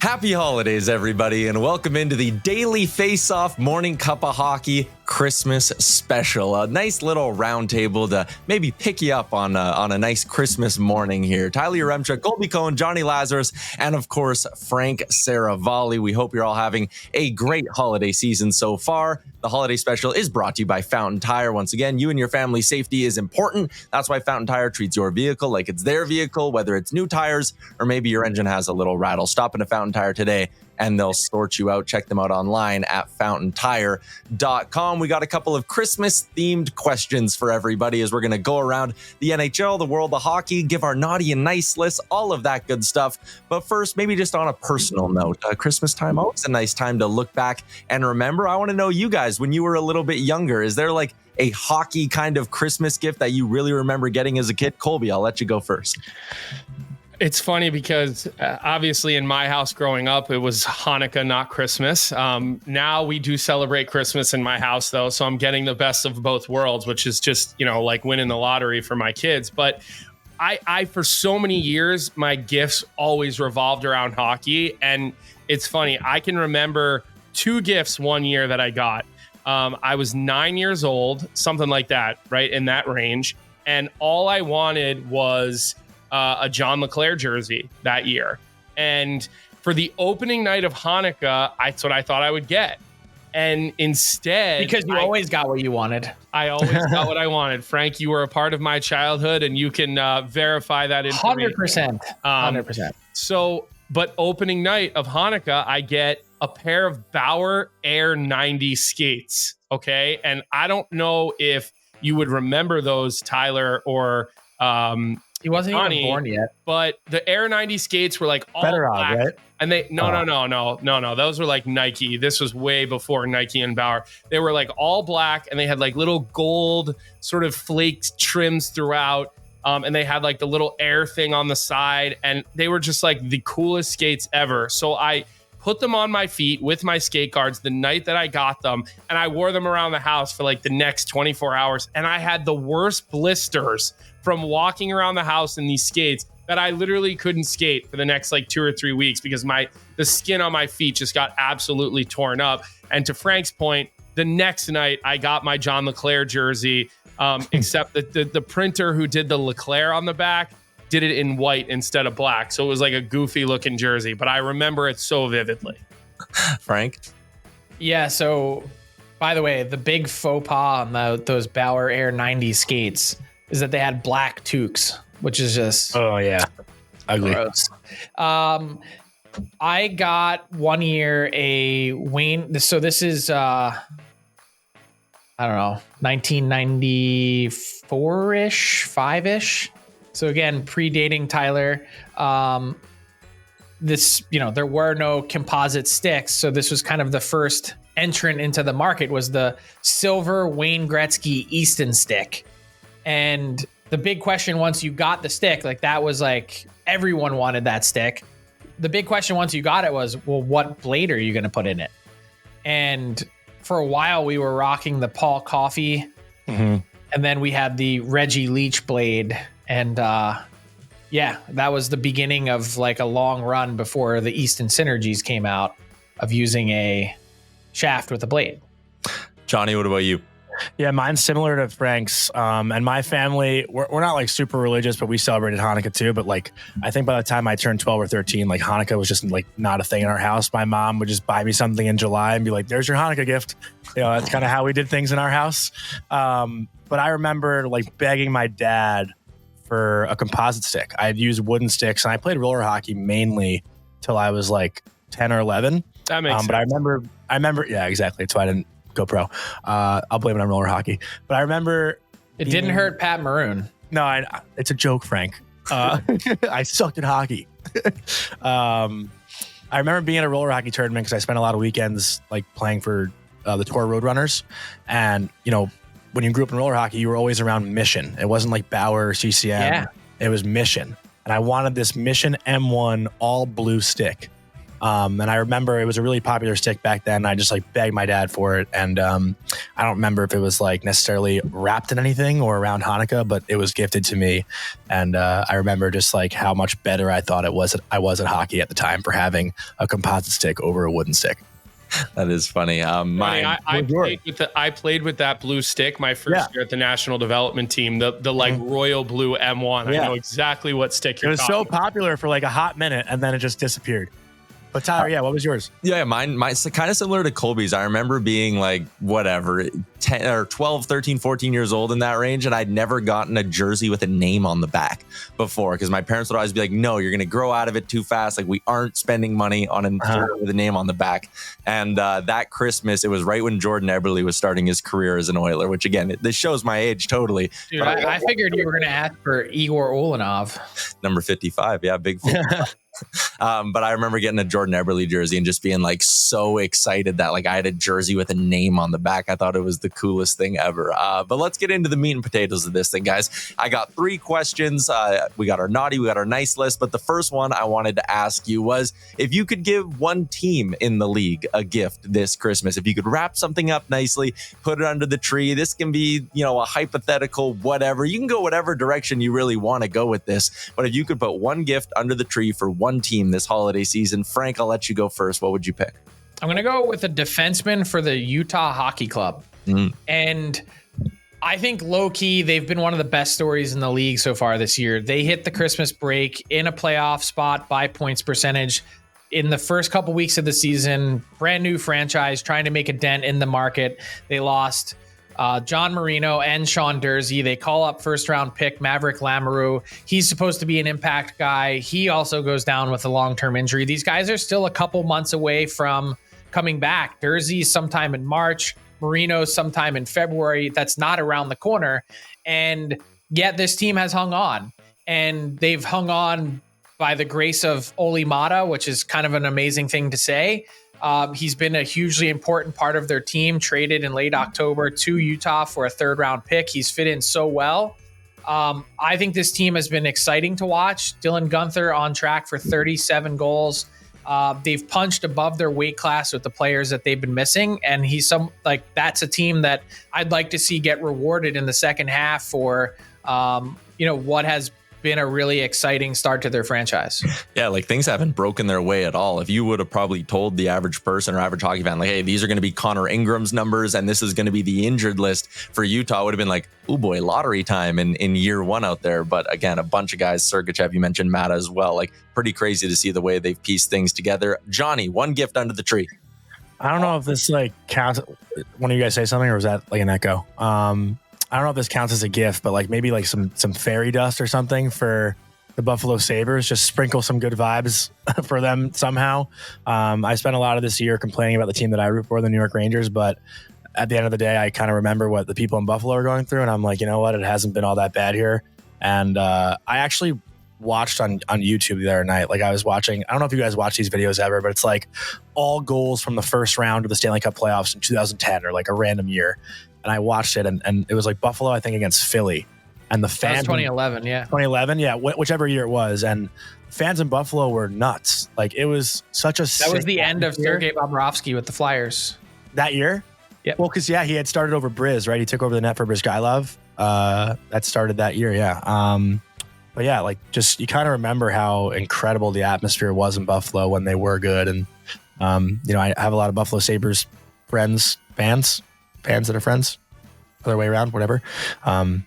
Happy holidays, everybody, and welcome into the daily Faceoff morning Cuppa hockey Christmas special. A nice little round table to maybe pick you up on a nice Christmas morning here. Tyler Yaremchuk, Colby, Cohen, Jonny, Lazarus, and of course, Frank Seravalli. We hope you're all having a great holiday season so far. The holiday special is brought to you by Fountain Tire. Once again, you and your family's safety is important. That's why Fountain Tire treats your vehicle like it's their vehicle, whether it's new tires or maybe your engine has a little rattle. Stop into Fountain Tire today and they'll sort you out. Check them out online at fountaintire.com. We got a couple of Christmas-themed questions for everybody as we're going to go around the NHL, the world of hockey, give our naughty and nice list, all of that good stuff. But first, maybe just on a personal note, Christmas time, always a nice time to look back and remember. I want to know you guys, when you were a little bit younger, is there like a hockey kind of Christmas gift that you really remember getting as a kid? Colby, I'll let you go first. It's funny because obviously in my house growing up, it was Hanukkah, not Christmas. Now we do celebrate Christmas in my house, though. So I'm getting the best of both worlds, which is just, like winning the lottery for my kids. But I for so many years, my gifts always revolved around hockey. And it's funny, I can remember 2 gifts one year that I got. I was 9 years old, something like that, right in that range. And all I wanted was a John LeClair jersey that year. And for the opening night of Hanukkah, that's what I thought I would get. And instead... Because you always got what you wanted. I always got what I wanted. Frank, you were a part of my childhood, and you can verify that information. 100%. So, but opening night of Hanukkah, I get a pair of Bauer Air 90 skates, okay? And I don't know if you would remember those, Tyler, or... He wasn't even born yet. But the Air 90 skates were like all Better black. off, right? And they no. Those were like Nike. This was way before Nike and Bauer. They were like all black and they had like little gold sort of flakes trims throughout. And they had like the little air thing on the side. And they were just like the coolest skates ever. So I put them on my feet with my skate guards the night that I got them. And I wore them around the house for like the next 24 hours. And I had the worst blisters from walking around the house in these skates that I literally couldn't skate for the next like 2 or 3 weeks because the skin on my feet just got absolutely torn up. And to Frank's point, the next night I got my John LeClair jersey, except that the printer who did the LeClair on the back did it in white instead of black. So it was like a goofy looking jersey, but I remember it so vividly. Frank? Yeah, so by the way, the big faux pas on those Bauer Air 90 skates is that they had black toques, which is just ugly. Gross. I got one year a Wayne. So this is I don't know, 1994-ish, 5-ish. So again, predating Tyler. This, there were no composite sticks, so this was kind of the first entrant into the market. Was the silver Wayne Gretzky Easton stick. And the big question once you got the stick, like that was like everyone wanted that stick. The big question once you got it was, well, what blade are you going to put in it? And for a while we were rocking the Paul Coffey, and then we had the Reggie Leach blade. And that was the beginning of like a long run before the Easton Synergies came out of using a shaft with a blade. Jonny, what about you? Yeah, mine's similar to Frank's. And my family, we're not like super religious, but we celebrated Hanukkah too. But like, I think by the time I turned 12 or 13, like Hanukkah was just like not a thing in our house. My mom would just buy me something in July and be like, there's your Hanukkah gift. That's kind of how we did things in our house. But I remember like begging my dad for a composite stick. I had used wooden sticks and I played roller hockey mainly till I was like 10 or 11. That makes sense. But I remember, yeah, exactly. That's why I didn't go pro. I'll blame it on roller hocky. But I remember it didn't hurt Pat Maroon. No, it's a joke, Frank. I sucked at hockey. I remember being at a roller hockey tournament because I spent a lot of weekends like playing for the Tour Roadrunners. And, when you grew up in roller hockey, you were always around Mission. It wasn't like Bauer or CCM. Yeah. It was Mission. And I wanted this Mission M1 all blue stick. And I remember it was a really popular stick back then. I just like begged my dad for it. And I don't remember if it was like necessarily wrapped in anything or around Hanukkah, but it was gifted to me. And I remember just like how much better I thought I was at hockey at the time for having a composite stick over a wooden stick. That is funny. I played with that blue stick my first year at the national development team, the like royal blue M1. Yeah. I know exactly what stick you're talking about. It was so popular for like a hot minute and then it just disappeared. But Tyler, what was yours? Yeah, mine's kind of similar to Colby's. I remember being like, 10 or 12, 13, 14 years old in that range. And I'd never gotten a jersey with a name on the back before because my parents would always be like, no, you're going to grow out of it too fast. Like we aren't spending money on a jersey with a name on the back. And that Christmas, it was right when Jordan Eberle was starting his career as an Oiler, which again, this shows my age totally. Dude, I figured you were going to ask for Igor Ulanov. Number 55. Yeah, big 55. But I remember getting a Jordan Eberle jersey and just being like so excited that like I had a jersey with a name on the back. I thought it was the coolest thing ever. But let's get into the meat and potatoes of this thing, guys. I got 3 questions. We got our naughty, we got our nice list. But the first one I wanted to ask you was if you could give one team in the league a gift this Christmas, if you could wrap something up nicely, put it under the tree. This can be, a hypothetical, whatever. You can go whatever direction you really want to go with this. But if you could put one gift under the tree for one team this holiday season, Frank, I'll let you go first. What would you pick? I'm going to go with a defenseman for the Utah Hockey Club. And I think low-key, they've been one of the best stories in the league so far this year. They hit the Christmas break in a playoff spot by points percentage. In the first couple weeks of the season, brand new franchise, trying to make a dent in the market. They lost John Marino and Sean Durzi. They call up first-round pick Maverick Lamoureux. He's supposed to be an impact guy. He also goes down with a long-term injury. These guys are still a couple months away from coming back. Durzi sometime in March. Marino sometime in February. That's not around the corner. And yet this team has hung on. And they've hung on by the grace of Oli Mata, which is kind of an amazing thing to say. He's been a hugely important part of their team, traded in late October to Utah for a 3rd-round pick. He's fit in so well. I think this team has been exciting to watch. Dylan Guenther on track for 37 goals. They've punched above their weight class with the players that they've been missing. And that's a team that I'd like to see get rewarded in the second half for, what has been a really exciting start to their franchise. Yeah, like things haven't broken their way at all. If you would have probably told the average person or average hockey fan, like, hey, these are going to be Connor Ingram's numbers and this is going to be the injured list for Utah, would have been like, oh boy, lottery time in year one out there. But again, a bunch of guys, Sergachev, you mentioned Mata as well, like pretty crazy to see the way they've pieced things together. Johnny, one gift under the tree. I don't know if this like counts. One of you guys say something or was that like an echo? I don't know if this counts as a gift, but like maybe like some fairy dust or something for the Buffalo Sabres. Just sprinkle some good vibes for them somehow. I spent a lot of this year complaining about the team that I root for, the New York Rangers, but at the end of the day, I kind of remember what the people in Buffalo are going through, and I'm like, you know what? It hasn't been all that bad here. And I actually watched on YouTube the other night. Like I was watching, I don't know if you guys watch these videos ever, but it's like all goals from the first round of the Stanley Cup playoffs in 2010 or like a random year. And I watched it, and it was like Buffalo, I think, against Philly. And the fans... That was 2011, yeah. 2011, yeah, whichever year it was. And fans in Buffalo were nuts. Like, it was such a... That was the end of Sergei Bobrovsky with the Flyers. That year? Yeah. Well, because, he had started over Briz, right? He took over the net for Brizgailov. That started that year, yeah. But, yeah, like, just you kind of remember how incredible the atmosphere was in Buffalo when they were good. And, I have a lot of Buffalo Sabres friends, fans that are friends, other way around, whatever. And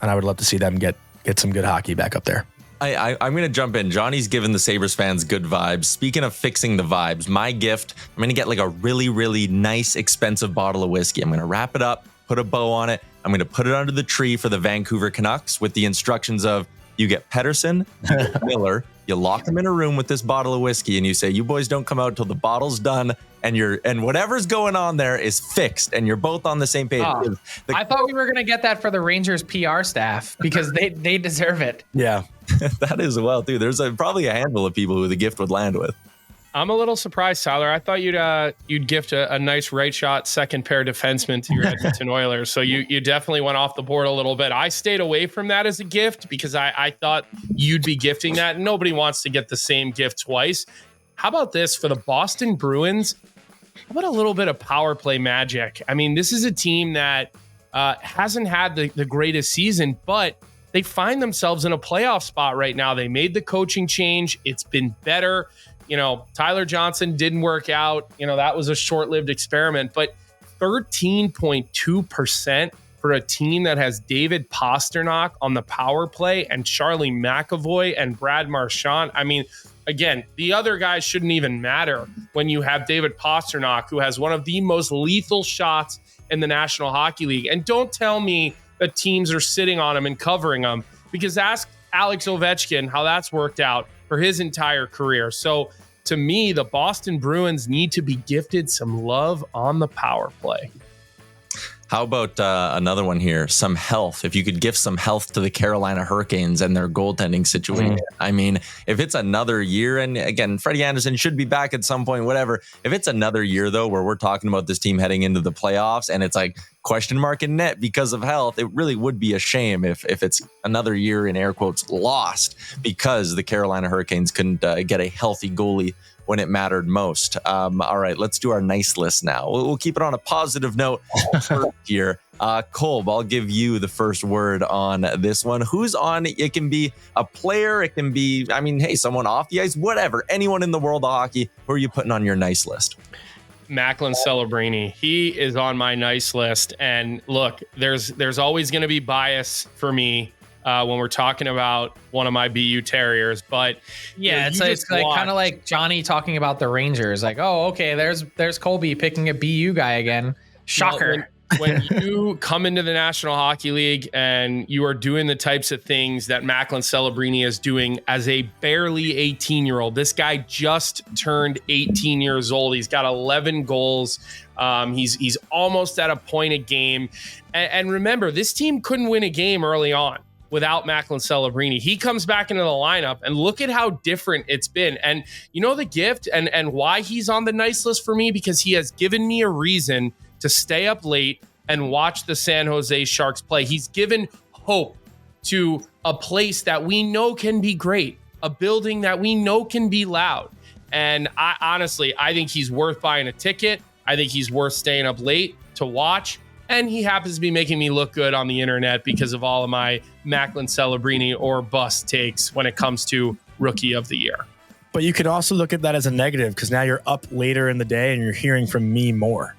I would love to see them get some good hockey back up there. I'm going to jump in. Johnny's given the Sabres fans good vibes. Speaking of fixing the vibes, my gift, I'm going to get like a really, really nice, expensive bottle of whiskey. I'm going to wrap it up, put a bow on it. I'm going to put it under the tree for the Vancouver Canucks with the instructions of you get Pettersson, you get Miller, you lock them in a room with this bottle of whiskey and you say, you boys don't come out till the bottle's done and whatever's going on there is fixed and you're both on the same page. Oh, I thought we were going to get that for the Rangers PR staff because they deserve it. Yeah. That is well, too. There's probably a handful of people who the gift would land with. I'm a little surprised, Tyler. I thought you'd gift a nice right shot second pair defenseman to your Edmonton Oilers. So you definitely went off the board a little bit. I stayed away from that as a gift because I thought you'd be gifting that. Nobody wants to get the same gift twice. how about this for the Boston Bruins? How about a little bit of power play magic? I mean, this is a team that hasn't had the greatest season, but they find themselves in a playoff spot right now. They made the coaching change. It's been better. Tyler Johnson didn't work out. That was a short-lived experiment, but 13.2% for a team that has David Pastrnak on the power play and Charlie McAvoy and Brad Marchand. I mean, again, the other guys shouldn't even matter when you have David Pastrnak, who has one of the most lethal shots in the National Hockey League. And don't tell me that teams are sitting on him and covering him, because ask Alex Ovechkin how that's worked out for his entire career. So to me, the Boston Bruins need to be gifted some love on the power play. How about another one here? Some health. If you could give some health to the Carolina Hurricanes and their goaltending situation. I mean, if it's another year, and again, Freddie Anderson should be back at some point, whatever. If it's another year, though, where we're talking about this team heading into the playoffs and it's like question mark in net because of health, it really would be a shame if it's another year in air quotes lost because the Carolina Hurricanes couldn't get a healthy goalie when it mattered most. All right, let's do our nice list now. We'll keep it on a positive note here. Colb, I'll give you the first word on this one. Who's on? It can be a player. It can be, someone off the ice, whatever. Anyone in the world of hockey. Who are you putting on your nice list? Macklin Celini. He is on my nice list. And look, there's always going to be bias for me when we're talking about one of my BU Terriers, but it's like kind of like Jonny talking about the Rangers. Like, oh, okay, there's Colby picking a BU guy again. Shocker. When you come into the National Hockey League and you are doing the types of things that Macklin Celini is doing as a barely 18-year-old, this guy just turned 18 years old. He's got 11 goals. He's almost at a point a game. And remember, this team couldn't win a game early on without Macklin Celini. He comes back into the lineup and look at how different it's been. And the gift and why he's on the nice list for me, because he has given me a reason to stay up late and watch the San Jose Sharks play. He's given hope to a place that we know can be great, a building that we know can be loud. And I think he's worth buying a ticket. I think he's worth staying up late to watch. And he happens to be making me look good on the internet because of all of my Macklin Celini or bust takes when it comes to Rookie of the Year. But you could also look at that as a negative, because now you're up later in the day and you're hearing from me more.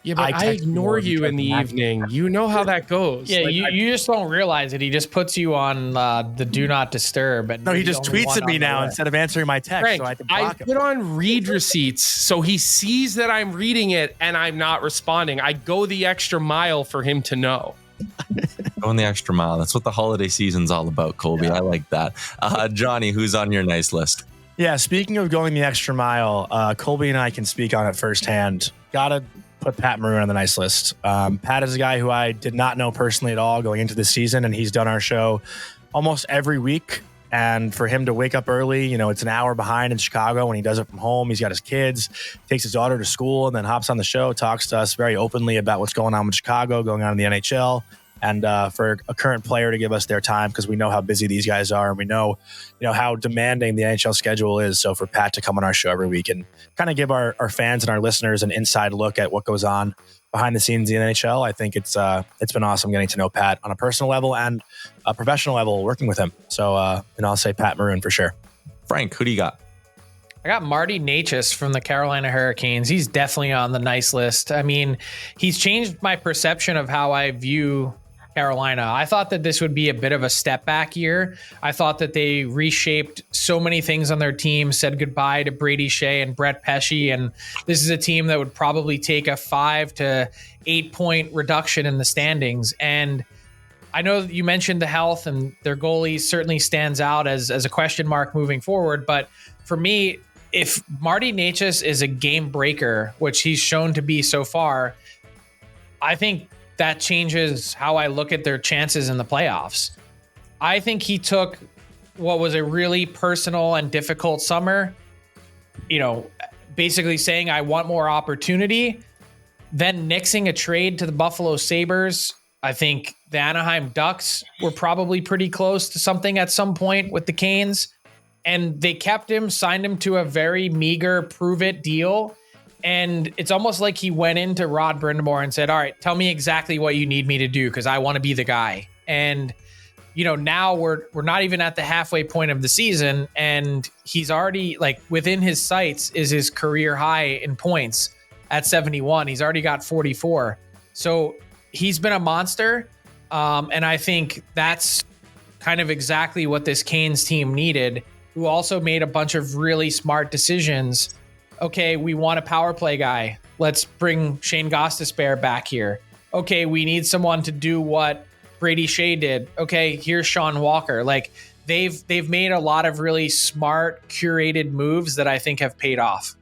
Yeah, but I ignore you in the evening. You know how that goes. Yeah, you just don't realize it. He just puts you on the do not disturb. And no, he just tweets at me now instead of answering my text. Frank, so I can block him. Put on read receipts so he sees that I'm reading it and I'm not responding. I go the extra mile for him to know. Going the extra mile. That's what the holiday season's all about, Colby. Yeah. I like that. Jonny, who's on your nice list? Yeah, speaking of going the extra mile, Colby and I can speak on it firsthand. Gotta put Pat Maroon on the nice list. Pat is a guy who I did not know personally at all going into this season, and he's done our show almost every week. And for him to wake up early, it's an hour behind in Chicago when he does it from home. He's got his kids, takes his daughter to school, and then hops on the show, talks to us very openly about what's going on with Chicago, going on in the NHL. And for a current player to give us their time, because we know how busy these guys are, and we know, how demanding the NHL schedule is. So for Pat to come on our show every week and kind of give our fans and our listeners an inside look at what goes on behind the scenes in the NHL, I think it's been awesome getting to know Pat on a personal level and a professional level, working with him. So I'll say Pat Maroon for sure. Frank, who do you got? I got Marty Necas from the Carolina Hurricanes. He's definitely on the nice list. I mean, he's changed my perception of how I view Carolina. I thought that this would be a bit of a step back year. I thought that they reshaped so many things on their team, said goodbye to Brady Shea and Brett Pesce, and this is a team that would probably take a 5 to 8 point reduction in the standings. And I know you mentioned the health, and their goalie certainly stands out as a question mark moving forward. But for me, if Marty Necas is a game breaker, which he's shown to be so far, I think that changes how I look at their chances in the playoffs. I think he took what was a really personal and difficult summer, basically saying, I want more opportunity, then nixing a trade to the Buffalo Sabres. I think the Anaheim Ducks were probably pretty close to something at some point with the Canes. and they kept him, signed him to a very meager prove it deal. And it's almost like he went into Rod Brindamore and said, all right, tell me exactly what you need me to do, because I want to be the guy. And now we're not even at the halfway point of the season, and he's already, like, within his sights is his career high in points at 71. He's already got 44. So he's been a monster. And I think that's kind of exactly what this Canes team needed, who also made a bunch of really smart decisions. Okay, we want a power play guy. Let's bring Shane Gostisbehere back here. Okay, we need someone to do what Brady Shea did. Okay, here's Sean Walker. Like, they've made a lot of really smart, curated moves that I think have paid off.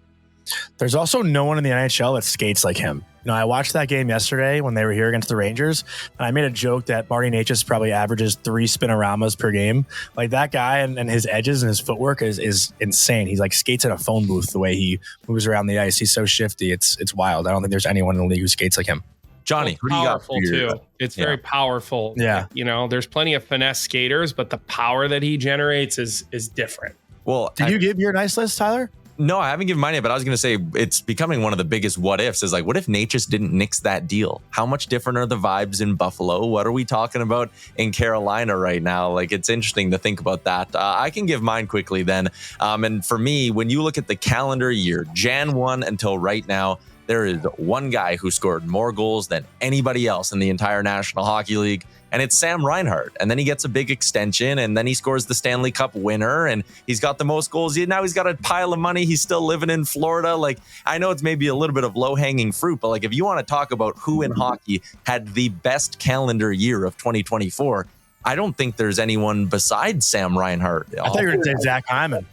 There's also no one in the NHL that skates like him. I watched that game yesterday when they were here against the Rangers, and I made a joke that Marty Necas probably averages 3 spinoramas per game. Like, that guy and his edges and his footwork is insane. He's like skates in a phone booth the way he moves around the ice. He's so shifty. It's wild. I don't think there's anyone in the league who skates like him. Johnny, who do you got for your, too? It's very powerful. Yeah. There's plenty of finesse skaters, but the power that he generates is different. Well, did you give your nice list, Tyler? No, I haven't given mine yet, but I was going to say it's becoming one of the biggest what ifs is like, what if Necas didn't nix that deal? How much different are the vibes in Buffalo? What are we talking about in Carolina right now? Like, it's interesting to think about that. I can give mine quickly then. And for me, when you look at the calendar year, Jan 1 until right now, there is one guy who scored more goals than anybody else in the entire National Hockey League, and it's Sam Reinhart. And then he gets a big extension, and then he scores the Stanley Cup winner, and he's got the most goals. Now he's got a pile of money. He's still living in Florida. Like, I know it's maybe a little bit of low-hanging fruit, but like, if you want to talk about who in hockey had the best calendar year of 2024, I don't think there's anyone besides Sam Reinhart. I thought you were going to say Zach Hyman.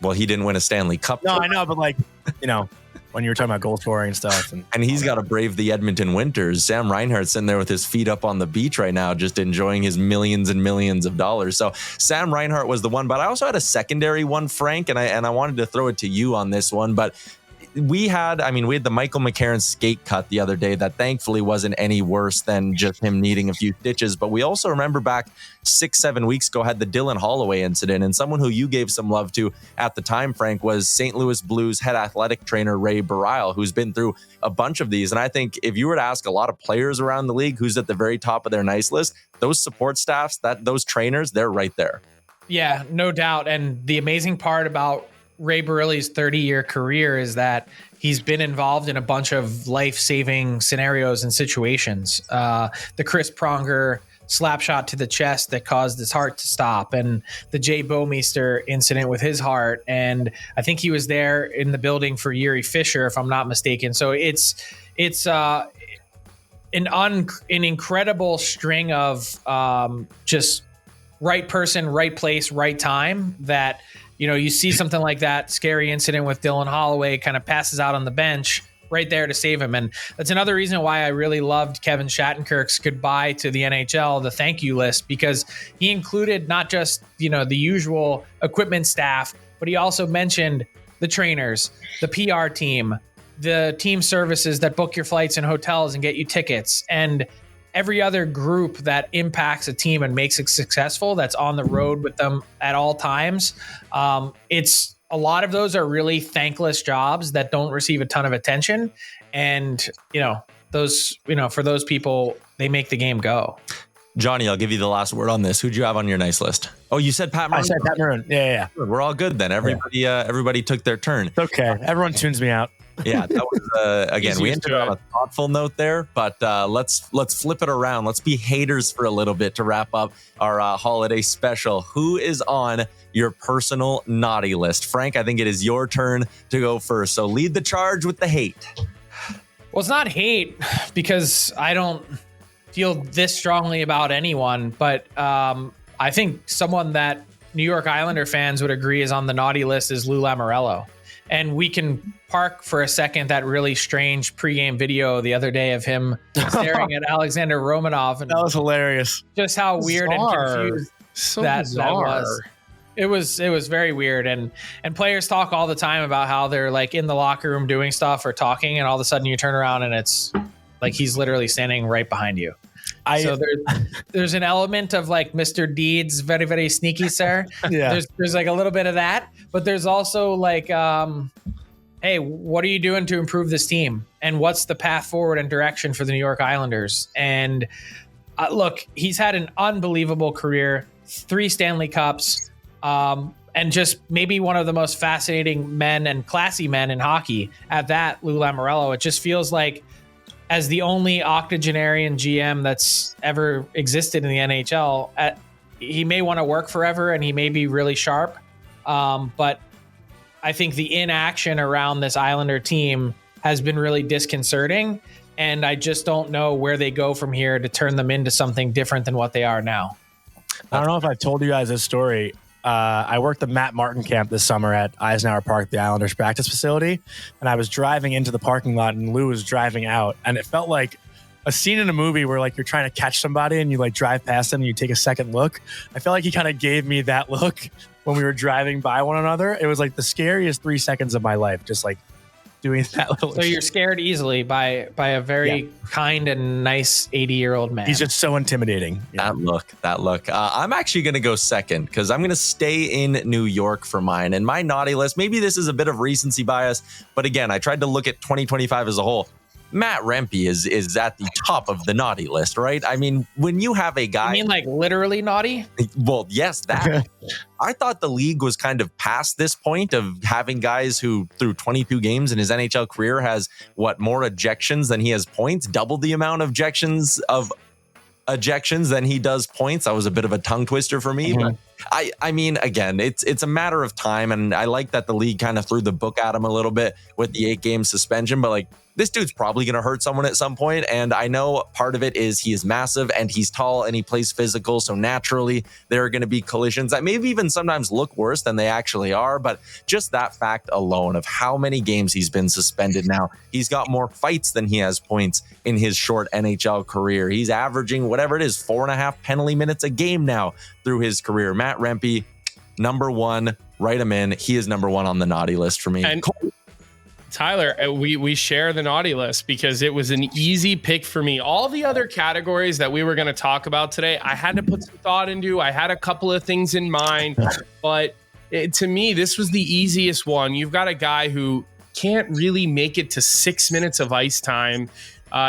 Well, he didn't win a Stanley Cup. No, I know, but like, when you were talking about goal scoring and stuff. And he's got to brave the Edmonton Winters. Sam Reinhart's sitting there with his feet up on the beach right now, just enjoying his millions and millions of dollars. So Sam Reinhart was the one, but I also had a secondary one, Frank, and I wanted to throw it to you on this one. But we had the Michael McCarron skate cut the other day that thankfully wasn't any worse than just him needing a few stitches. But we also remember back 6-7 weeks ago had the Dylan Holloway incident, and someone who you gave some love to at the time, Frank, was St. Louis Blues head athletic trainer Ray Barile, who's been through a bunch of these. And I think if you were to ask a lot of players around the league who's at the very top of their nice list, those support staffs, those trainers, they're right there. Yeah, no doubt. And the amazing part about Ray Barile's 30-year career is that he's been involved in a bunch of life-saving scenarios and situations. The Chris Pronger slap shot to the chest that caused his heart to stop, and the Jay Bouwmeester incident with his heart. And I think he was there in the building for Yuri Fisher, if I'm not mistaken. So it's an incredible string of just right person, right place, right time that – you see something like that scary incident with Dylan Holloway, kind of passes out on the bench right there to save him. And that's another reason why I really loved Kevin Shattenkirk's goodbye to the NHL, the thank you list, because he included not just, the usual equipment staff, but he also mentioned the trainers, the PR team, the team services that book your flights and hotels and get you tickets, and every other group that impacts a team and makes it successful, that's on the road with them at all times. It's a lot of those are really thankless jobs that don't receive a ton of attention. And, for those people, they make the game go. Johnny, I'll give you the last word on this. Who'd you have on your nice list? Oh, you said Pat Maroon? I said Pat Maroon. Yeah. We're all good then. Everybody took their turn. It's okay. Everyone tunes me out. Yeah, that was again. We ended on a thoughtful note there, but let's flip it around. Let's be haters for a little bit to wrap up our holiday special. Who is on your personal naughty list, Frank? I think it is your turn to go first. So lead the charge with the hate. Well, it's not hate because I don't feel this strongly about anyone, but I think someone that New York Islander fans would agree is on the naughty list is Lou Lamoriello. And we can park for a second that really strange pregame video the other day of him staring at Alexander Romanov. And that was hilarious. Just how weird and confused that was. It was very weird. And players talk all the time about how they're like in the locker room doing stuff or talking, and all of a sudden you turn around and it's like he's literally standing right behind you. So there's an element of like Mr. Deeds, very, very sneaky, sir. Yeah. There's like a little bit of that, but there's also like, hey, what are you doing to improve this team? And what's the path forward and direction for the New York Islanders? And look, he's had an unbelievable career, 3 Stanley Cups, and just maybe one of the most fascinating men and classy men in hockey at that, Lou Lamoriello. It just feels like, as the only octogenarian GM that's ever existed in the NHL, he may want to work forever and he may be really sharp. But I think the inaction around this Islander team has been really disconcerting. And I just don't know where they go from here to turn them into something different than what they are now. I don't know if I've told you guys this story. I worked the Matt Martin camp this summer at Eisenhower Park, the Islanders practice facility. And I was driving into the parking lot and Lou was driving out. And it felt like a scene in a movie where like you're trying to catch somebody and you like drive past them and you take a second look. I felt like he kind of gave me that look when we were driving by one another. It was like the scariest 3 seconds of my life, just like doing that little. So you're scared easily by a very kind and nice 80-year-old man. He's just so intimidating. That look. I'm actually going to go second because I'm going to stay in New York for mine. And my naughty list, maybe this is a bit of recency bias, but again, I tried to look at 2025 as a whole. Matt Rempe is at the top of the naughty list, right? I mean, when you have a guy... You mean like literally naughty? Well, yes, that. I thought the league was kind of past this point of having guys who, through 22 games in his NHL career, has, more ejections than he has points? Double the amount of ejections than he does points. That was a bit of a tongue twister for me. Mm-hmm. But I mean, again, it's a matter of time. And I like that the league kind of threw the book at him a little bit with the 8-game suspension. But like, this dude's probably going to hurt someone at some point. And I know part of it is he is massive and he's tall and he plays physical. So naturally, there are going to be collisions that maybe even sometimes look worse than they actually are. But just that fact alone of how many games he's been suspended now, he's got more fights than he has points in his short NHL career. He's averaging whatever it is, 4.5 penalty minutes a game now through his career. Matt Rempe, number one, write him in. He is number one on the naughty list for me. And Tyler, we share the naughty list because it was an easy pick for me. All the other categories that we were going to talk about today, I had to put some thought into. I had a couple of things in mind, but to me, this was the easiest one. You've got a guy who can't really make it to 6 minutes of ice time.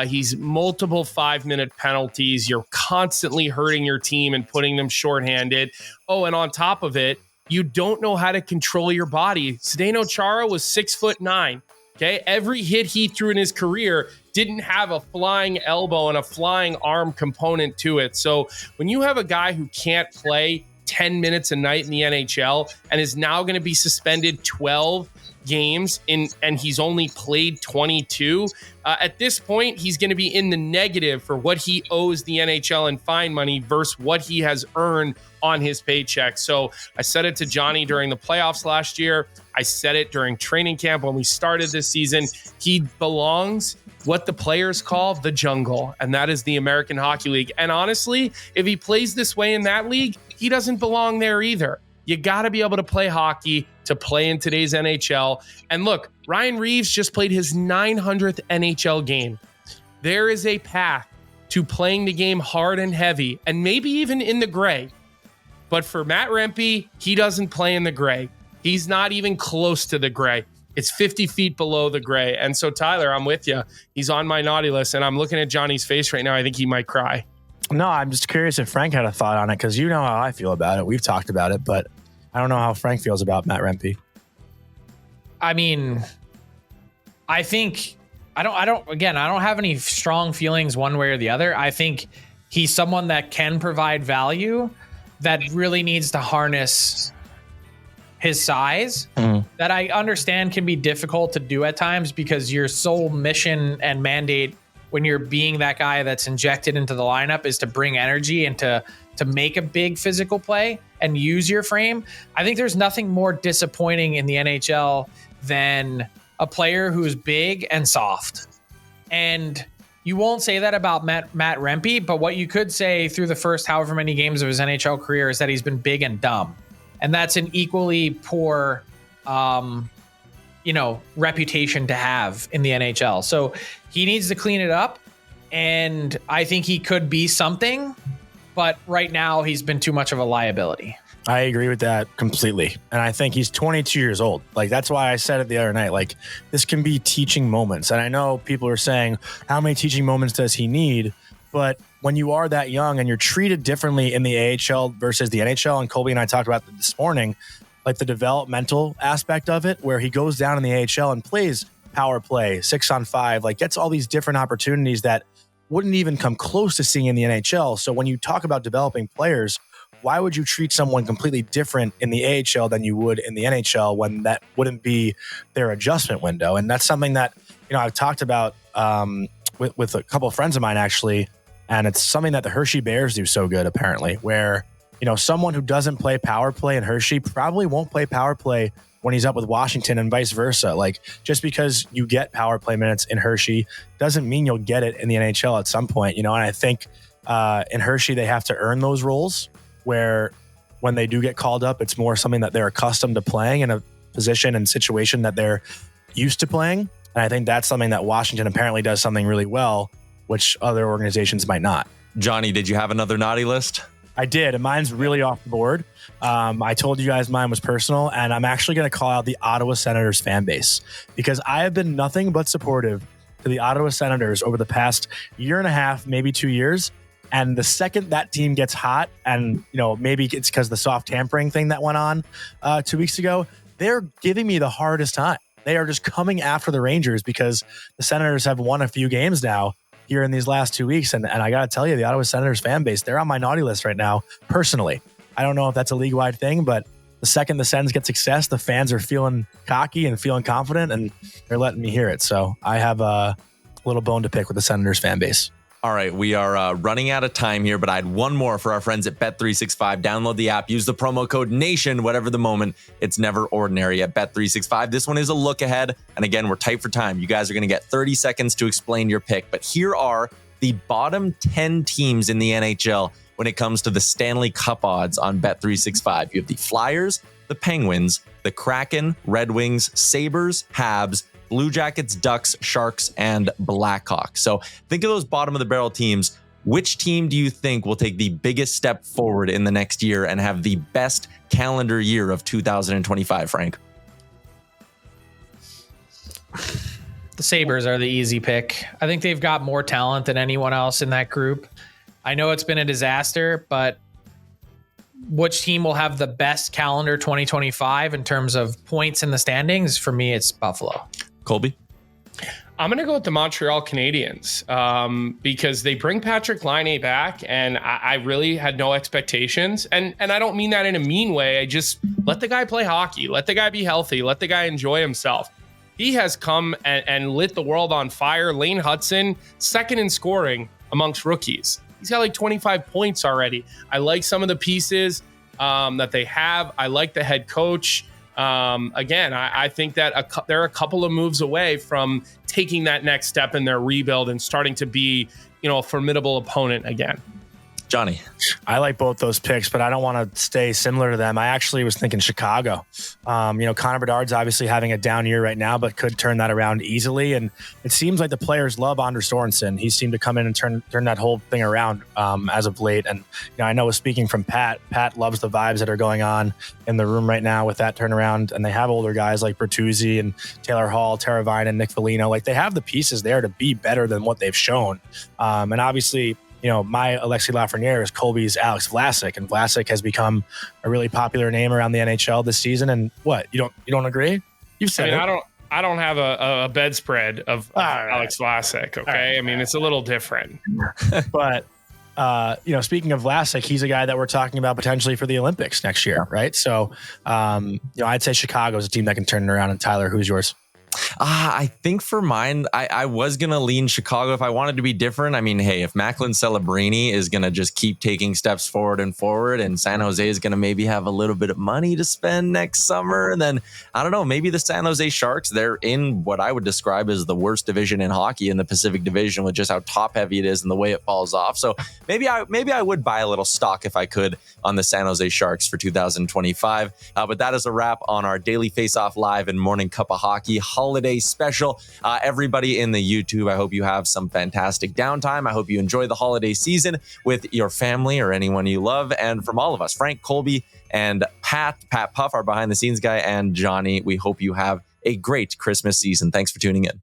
He's multiple 5-minute penalties. You're constantly hurting your team and putting them shorthanded. Oh, and on top of it, you don't know how to control your body. Zdeno Chara was 6'9". Okay, every hit he threw in his career didn't have a flying elbow and a flying arm component to it. So when you have a guy who can't play 10 minutes a night in the NHL and is now going to be suspended 12 games and he's only played 22, at this point, he's going to be in the negative for what he owes the NHL in fine money versus what he has earned on his paycheck. So I said it to Jonny during the playoffs last year. I said it during training camp when we started this season. He belongs what the players call the jungle, and that is the American Hockey League. And honestly, if he plays this way in that league, he doesn't belong there either. You got to be able to play hockey to play in today's NHL. And look, Ryan Reeves just played his 900th NHL game. There is a path to playing the game hard and heavy, and maybe even in the gray. But for Matt Rempe, he doesn't play in the gray. He's not even close to the gray. It's 50 feet below the gray. And so, Tyler, I'm with you. He's on my naughty list, and I'm looking at Jonny's face right now. I think he might cry. No, I'm just curious if Frank had a thought on it, because you know how I feel about it. We've talked about it, but I don't know how Frank feels about Matt Rempe. I mean, I think I don't have any strong feelings one way or the other. I think he's someone that can provide value that really needs to harness his size that I understand can be difficult to do at times because your sole mission and mandate when you're being that guy that's injected into the lineup is to bring energy and to make a big physical play and use your frame. I think there's nothing more disappointing in the NHL than a player who's big and soft. And you won't say that about Matt Rempe, but what you could say through the first however many games of his NHL career is that he's been big and dumb. And that's an equally poor, reputation to have in the NHL. So he needs to clean it up. And I think he could be something, but right now he's been too much of a liability. I agree with that completely. And I think he's 22 years old. Like, that's why I said it the other night, like, this can be teaching moments. And I know people are saying, how many teaching moments does he need? But when you are that young and you're treated differently in the AHL versus the NHL, and Colby and I talked about this morning, like the developmental aspect of it, where he goes down in the AHL and plays power play, 6-on-5, like gets all these different opportunities that wouldn't even come close to seeing in the NHL. So when you talk about developing players, why would you treat someone completely different in the AHL than you would in the NHL when that wouldn't be their adjustment window? And that's something that, I've talked about with a couple of friends of mine, actually. And it's something that the Hershey Bears do so good, apparently, where, someone who doesn't play power play in Hershey probably won't play power play when he's up with Washington and vice versa. Like, just because you get power play minutes in Hershey doesn't mean you'll get it in the NHL at some point, and I think in Hershey, they have to earn those roles, where when they do get called up, it's more something that they're accustomed to playing in a position and situation that they're used to playing. And I think that's something that Washington apparently does something really well, which other organizations might not. Johnny, did you have another naughty list? I did, and mine's really off the board. I told you guys mine was personal, and I'm actually going to call out the Ottawa Senators fan base, because I have been nothing but supportive to the Ottawa Senators over the past year and a half, maybe 2 years. And the second that team gets hot, and maybe it's because the soft tampering thing that went on 2 weeks ago, they're giving me the hardest time. They are just coming after the Rangers because the Senators have won a few games now here in these last 2 weeks. And I got to tell you, the Ottawa Senators fan base, they're on my naughty list right now, personally. I don't know if that's a league-wide thing, but the second the Sens get success, the fans are feeling cocky and feeling confident, and they're letting me hear it. So I have a little bone to pick with the Senators fan base. All right, we are running out of time here, but I had one more for our friends at Bet365. Download the app, use the promo code NATION, whatever the moment. It's never ordinary at Bet365. This one is a look ahead. And again, we're tight for time. You guys are going to get 30 seconds to explain your pick. But here are the bottom 10 teams in the NHL when it comes to the Stanley Cup odds on Bet365. You have the Flyers, the Penguins, the Kraken, Red Wings, Sabres, Habs, Blue Jackets, Ducks, Sharks, and Blackhawks. So think of those bottom of the barrel teams. Which team do you think will take the biggest step forward in the next year and have the best calendar year of 2025, Frank? The Sabres are the easy pick. I think they've got more talent than anyone else in that group. I know it's been a disaster, but which team will have the best calendar 2025 in terms of points in the standings? For me, it's Buffalo. Colby? I'm going to go with the Montreal Canadiens because they bring Patrick Laine back, and I really had no expectations. And I don't mean that in a mean way. I just let the guy play hockey. Let the guy be healthy. Let the guy enjoy himself. He has come and lit the world on fire. Lane Hudson, second in scoring amongst rookies. He's got like 25 points already. I like some of the pieces that they have. I like the head coach. Again, I think that they're a couple of moves away from taking that next step in their rebuild and starting to be, a formidable opponent again. Johnny? I like both those picks, but I don't want to stay similar to them. I actually was thinking Chicago. Connor Bedard's obviously having a down year right now, but could turn that around easily. And it seems like the players love Anders Sorensen. He seemed to come in and turn that whole thing around as of late. And I know speaking from Pat loves the vibes that are going on in the room right now with that turnaround. And they have older guys like Bertuzzi and Taylor Hall, Teravainen, and Nick Foligno. Like, they have the pieces there to be better than what they've shown. And obviously, my Alexis Lafreniere is Colby's Alex Vlasic, and Vlasic has become a really popular name around the NHL this season. And what, you don't agree? You've said it. I don't have a bedspread of Alex Vlasic. Okay, right. It's a little different. But speaking of Vlasic, he's a guy that we're talking about potentially for the Olympics next year, right? So, I'd say Chicago's a team that can turn it around. And Tyler, who's yours? I think for mine, I was going to lean Chicago if I wanted to be different. I mean, hey, if Macklin Celebrini is going to just keep taking steps forward and San Jose is going to maybe have a little bit of money to spend next summer, and then, I don't know, maybe the San Jose Sharks, they're in what I would describe as the worst division in hockey in the Pacific Division with just how top heavy it is and the way it falls off. So maybe I would buy a little stock if I could on the San Jose Sharks for 2025. But that is a wrap on our Daily Faceoff Live and Morning Cup of Hockey holiday special. Everybody in the YouTube, I hope you have some fantastic downtime. I hope you enjoy the holiday season with your family or anyone you love. And from all of us, Frank, Colby, and Pat Puff, our behind the scenes guy, and Jonny, we hope you have a great Christmas season. Thanks for tuning in.